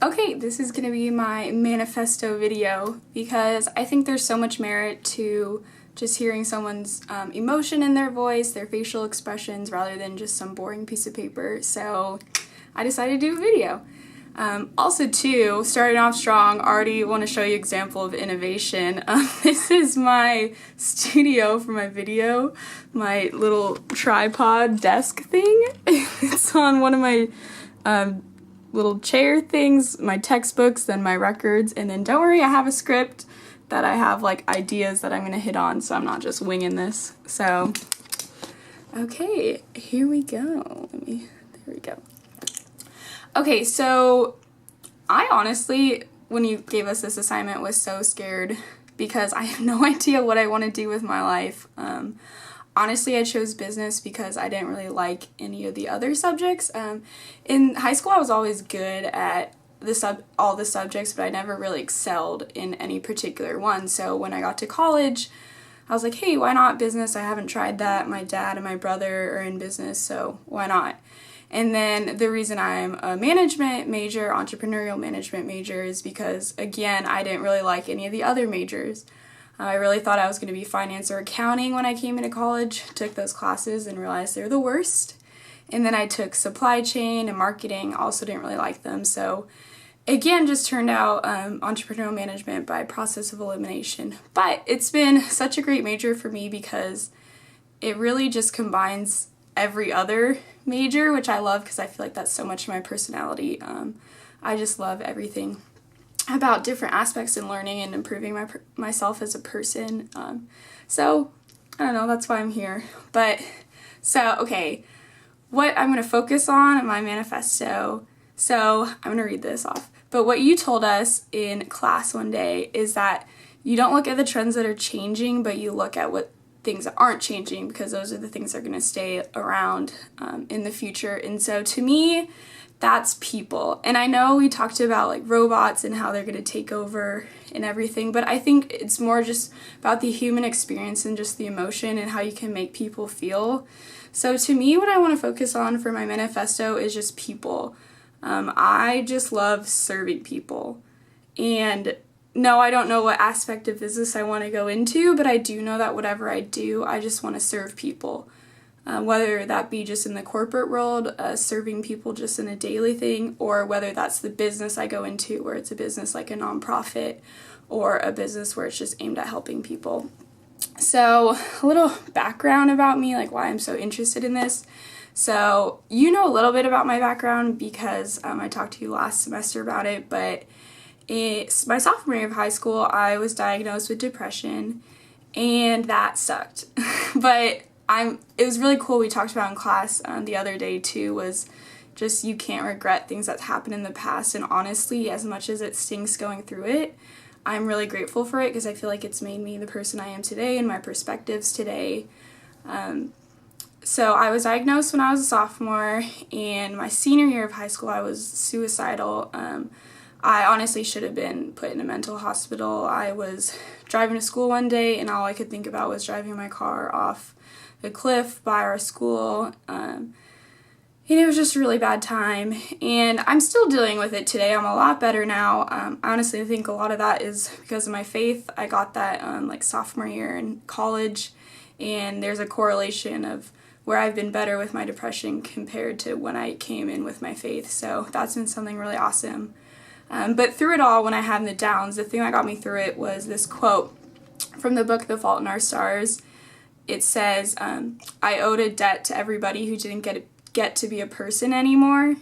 Okay, this is going to be my manifesto video because I think there's so much merit to just hearing someone's emotion in their voice, their facial expressions, rather than just some boring piece of paper. So I decided to do a video. Also, too, starting off strong, already want to show you an example of innovation. This is my studio for my video, my little tripod desk thing. It's on one of my little chair things, my textbooks, then my records, and then don't worry, I have a script that I have like ideas that I'm going to hit on, so I'm not just winging this. So, okay, here we go. There we go. Okay, so I honestly, when you gave us this assignment, was so scared because I have no idea what I want to do with my life. Honestly, I chose business because I didn't really like any of the other subjects. In high school, I was always good at all the subjects, but I never really excelled in any particular one. So when I got to college, I was like, hey, why not business? I haven't tried that. My dad and my brother are in business, so why not? And then the reason I'm a management major, entrepreneurial management major, is because, again, I didn't really like any of the other majors. I really thought I was going to be finance or accounting when I came into college, took those classes and realized they're the worst. And then I took supply chain and marketing, also didn't really like them. So again, just turned out entrepreneurial management by process of elimination. But it's been such a great major for me because it really just combines every other major, which I love because I feel like that's so much of my personality. I just love everything about different aspects in learning and improving myself as a person. So, I don't know, that's why I'm here. But, so, okay, what I'm going to focus on in my manifesto, so I'm going to read this off. But what you told us in class one day is that you don't look at the trends that are changing, but you look at what things that aren't changing because those are the things that are going to stay around in the future. And so to me, that's people. And I know we talked about like robots and how they're going to take over and everything, but I think it's more just about the human experience and just the emotion and how you can make people feel. So to me, what I want to focus on for my manifesto is just people. I just love serving people. And no, I don't know what aspect of business I want to go into, but I do know that whatever I do, I just want to serve people. Whether that be just in the corporate world, serving people just in a daily thing, or whether that's the business I go into where it's a business like a nonprofit or a business where it's just aimed at helping people. So a little background about me, like why I'm so interested in this. So you know a little bit about my background because I talked to you last semester about it, but it's my sophomore year of high school, I was diagnosed with depression, and that sucked. But it was really cool. We talked about in class the other day too, was just you can't regret things that happened in the past. And honestly, as much as it stinks going through it, I'm really grateful for it because I feel like it's made me the person I am today and my perspectives today. So I was diagnosed when I was a sophomore, and my senior year of high school I was suicidal. I honestly should have been put in a mental hospital. I was driving to school one day and all I could think about was driving my car off the cliff by our school. And it was just a really bad time. And I'm still dealing with it today. I'm a lot better now. I honestly think a lot of that is because of my faith. I got that like sophomore year in college, and there's a correlation of where I've been better with my depression compared to when I came in with my faith. So that's been something really awesome. But through it all, when I had the downs, the thing that got me through it was this quote from the book The Fault in Our Stars. It says, I owed a debt to everybody who didn't get to be a person anymore.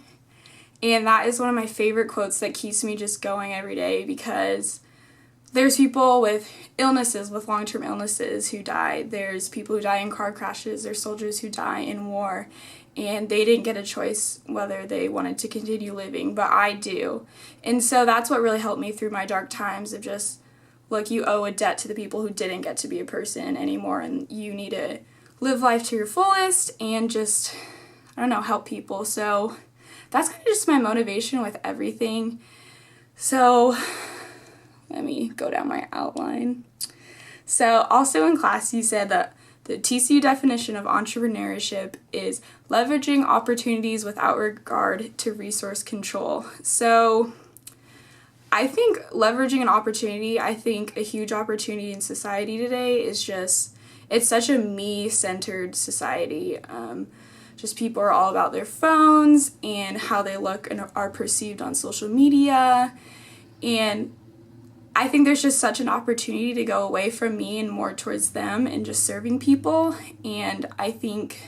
And that is one of my favorite quotes that keeps me just going every day because there's people with illnesses, with long-term illnesses who die. There's people who die in car crashes. There's soldiers who die in war. And they didn't get a choice whether they wanted to continue living, but I do. And so that's what really helped me through my dark times of just, look, you owe a debt to the people who didn't get to be a person anymore, and you need to live life to your fullest and just, I don't know, help people. So that's kind of just my motivation with everything. So let me go down my outline. So also in class you said that the TCU definition of entrepreneurship is leveraging opportunities without regard to resource control. So I think leveraging an opportunity, I think a huge opportunity in society today is just, it's such a me-centered society. Just people are all about their phones and how they look and are perceived on social media. And I think there's just such an opportunity to go away from me and more towards them and just serving people. And I think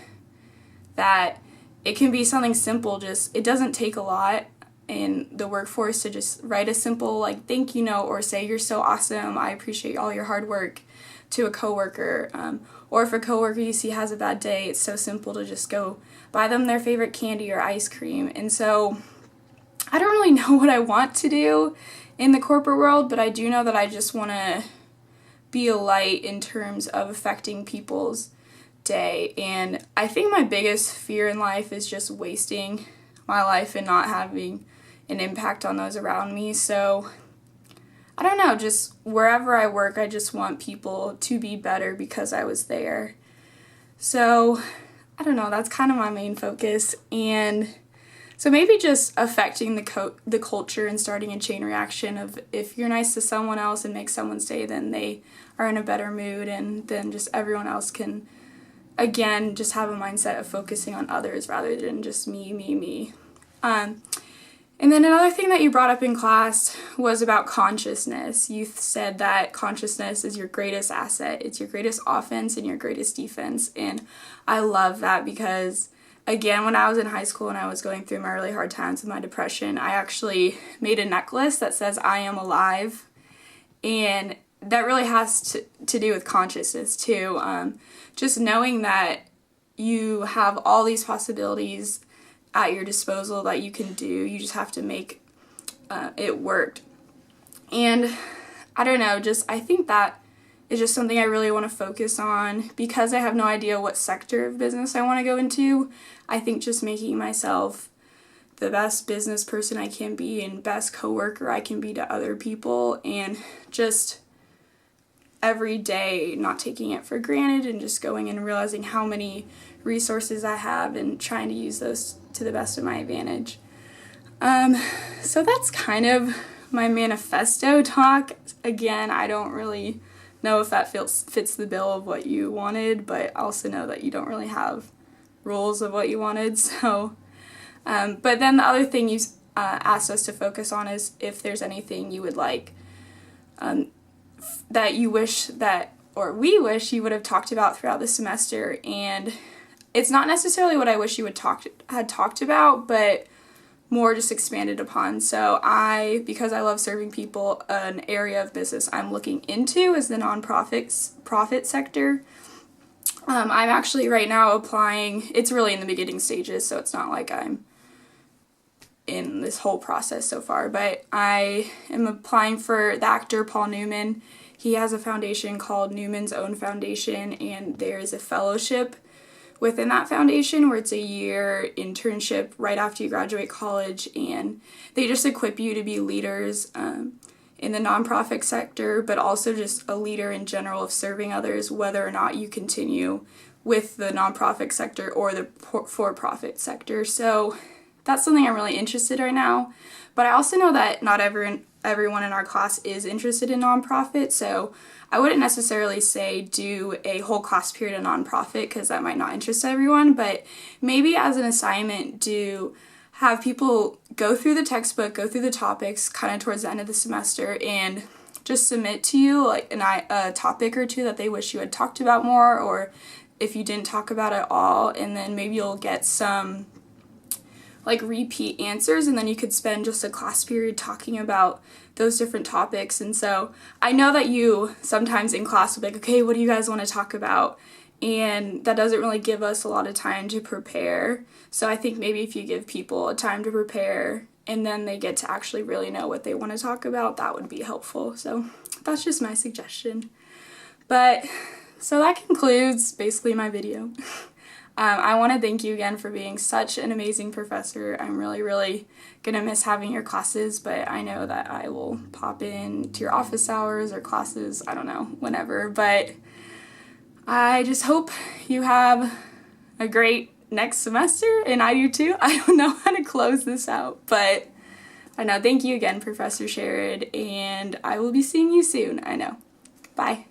that it can be something simple, just, it doesn't take a lot in the workforce to just write a simple like thank you note or say you're so awesome, I appreciate all your hard work to a coworker. Or if a coworker you see has a bad day, it's so simple to just go buy them their favorite candy or ice cream. And so I don't really know what I want to do in the corporate world, but I do know that I just want to be a light in terms of affecting people's day. And I think my biggest fear in life is just wasting my life and not having an impact on those around me. So I don't know, just wherever I work, I just want people to be better because I was there. So I don't know, that's kind of my main focus. And so maybe just affecting the culture and starting a chain reaction of if you're nice to someone else and make someone's day, then they are in a better mood, and then just everyone else can, again, just have a mindset of focusing on others rather than just me. And then another thing that you brought up in class was about consciousness. You said that consciousness is your greatest asset. It's your greatest offense and your greatest defense. And I love that because, again, when I was in high school and I was going through my really hard times with my depression, I actually made a necklace that says I am alive. And that really has to do with consciousness too. Just knowing that you have all these possibilities at your disposal that you can do. You just have to make it work. And I don't know, I think that is just something I really want to focus on because I have no idea what sector of business I want to go into. I think just making myself the best business person I can be and best coworker I can be to other people, and just every day not taking it for granted and just going and realizing how many resources I have and trying to use those to the best of my advantage. So that's kind of my manifesto talk. Again, I don't really know if that fits the bill of what you wanted, but I also know that you don't really have rules of what you wanted. So, but then the other thing you asked us to focus on is if there's anything you would like that you wish that, or we wish you would have talked about throughout the semester. And it's not necessarily what I wish you had talked about, but more just expanded upon. So because I love serving people, an area of business I'm looking into is the profit sector. I'm actually right now applying. It's really in the beginning stages, so it's not like I'm in this whole process so far, but I am applying for the actor Paul Newman. He has a foundation called Newman's Own Foundation, and there is a fellowship within that foundation where it's a year internship right after you graduate college, and they just equip you to be leaders in the nonprofit sector, but also just a leader in general of serving others, whether or not you continue with the nonprofit sector or the for-profit sector. So that's something I'm really interested in right now. But I also know that not everyone in our class is interested in nonprofit, so I wouldn't necessarily say do a whole class period of nonprofit because that might not interest everyone, but maybe as an assignment have people go through the textbook, go through the topics kind of towards the end of the semester, and just submit to you like a topic or two that they wish you had talked about more, or if you didn't talk about it all, and then maybe you'll get some like repeat answers, and then you could spend just a class period talking about those different topics. And so I know that you sometimes in class will be like, okay, what do you guys want to talk about? And that doesn't really give us a lot of time to prepare. So I think maybe if you give people a time to prepare and then they get to actually really know what they want to talk about, that would be helpful. So that's just my suggestion. But so that concludes basically my video. I want to thank you again for being such an amazing professor. I'm really, really going to miss having your classes, but I know that I will pop in to your office hours or classes, I don't know, whenever. But I just hope you have a great next semester, and I do too. I don't know how to close this out, but I know. Thank you again, Professor Sherrod, and I will be seeing you soon. I know. Bye.